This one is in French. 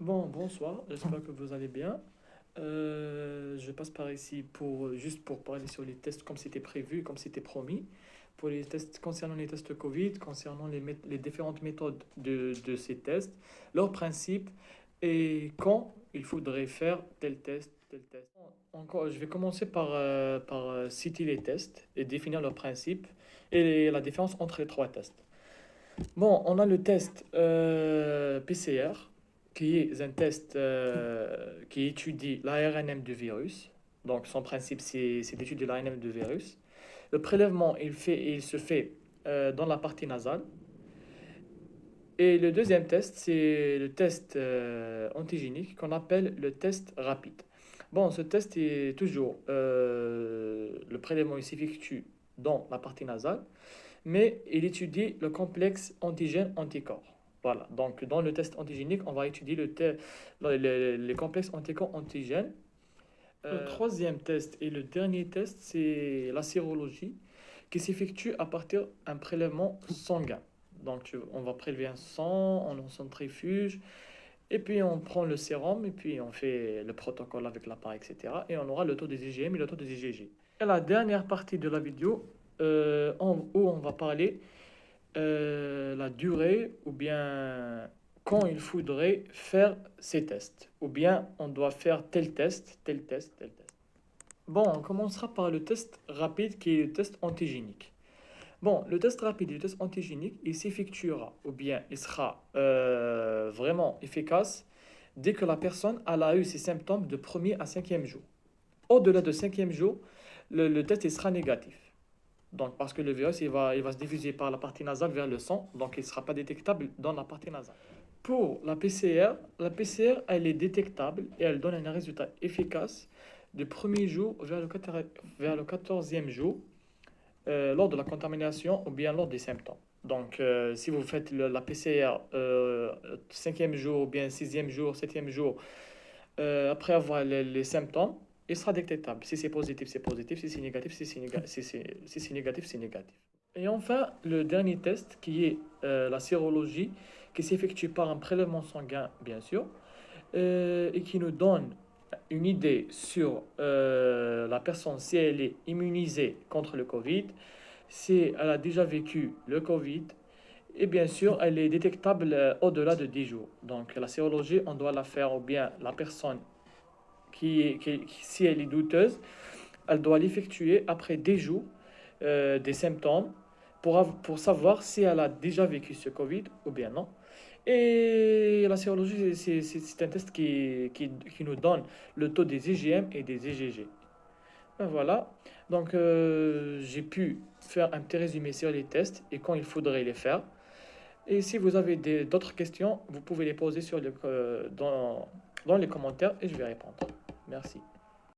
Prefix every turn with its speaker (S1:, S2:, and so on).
S1: Bon, bonsoir, j'espère que vous allez bien. Je passe par ici juste pour parler sur les tests comme c'était prévu, comme c'était promis. Pour les tests concernant les tests Covid, concernant les différentes méthodes de ces tests, leurs principes et quand il faudrait faire tel test, tel test. Encore, je vais commencer par citer les tests et définir leurs principes et la différence entre les trois tests. Bon, on a le test PCR, qui est un test qui étudie l'ARNM du virus. Donc, son principe, c'est d'étudier l'ARNM du virus. Le prélèvement, il se fait dans la partie nasale. Et le deuxième test, c'est le test antigénique qu'on appelle le test rapide. Bon, ce test est toujours, le prélèvement il s'effectue dans la partie nasale, mais il étudie le complexe antigène-anticorps. Voilà, donc dans le test antigénique, on va étudier les complexes anticorps-antigènes. Le troisième test et le dernier test, c'est la sérologie qui s'effectue à partir d'un prélèvement sanguin. Donc on va prélever un sang, on en centrifuge, et puis on prend le sérum, et puis on fait le protocole avec l'appareil, etc. Et on aura le taux des IgM et le taux des IgG. Et la dernière partie de la vidéo, où on va parler la durée ou bien quand il faudrait faire ces tests. Ou bien on doit faire tel test, tel test, tel test. Bon, on commencera par le test rapide qui est le test antigénique. Bon, le test rapide et le test antigénique, il s'effectuera ou bien il sera vraiment efficace dès que la personne elle a eu ses symptômes de premier à cinquième jour. Au-delà de cinquième jour, le test il sera négatif. Donc, parce que le virus, il va se diffuser par la partie nasale vers le sang, donc il ne sera pas détectable dans la partie nasale. Pour la PCR, elle est détectable et elle donne un résultat efficace du premier jour vers le 14e jour, lors de la contamination ou bien lors des symptômes. Donc, si vous faites la PCR 5e jour, ou bien 6e jour, 7e jour, après avoir les symptômes, il sera détectable. Si c'est positif, c'est positif. Si c'est négatif, si c'est négatif, c'est négatif. Et enfin, le dernier test qui est la sérologie, qui s'effectue par un prélèvement sanguin, bien sûr, et qui nous donne une idée sur la personne si elle est immunisée contre le Covid, si elle a déjà vécu le Covid, et bien sûr, elle est détectable au-delà de 10 jours. Donc, la sérologie, on doit la faire ou bien la personne si elle est douteuse, elle doit l'effectuer après des jours des symptômes pour savoir si elle a déjà vécu ce Covid ou bien non. Et la sérologie, c'est un test qui nous donne le taux des IgM et des IgG. Ben voilà, donc j'ai pu faire un petit résumé sur les tests et quand il faudrait les faire. Et si vous avez d'autres questions, vous pouvez les poser dans les commentaires et je vais répondre. Merci.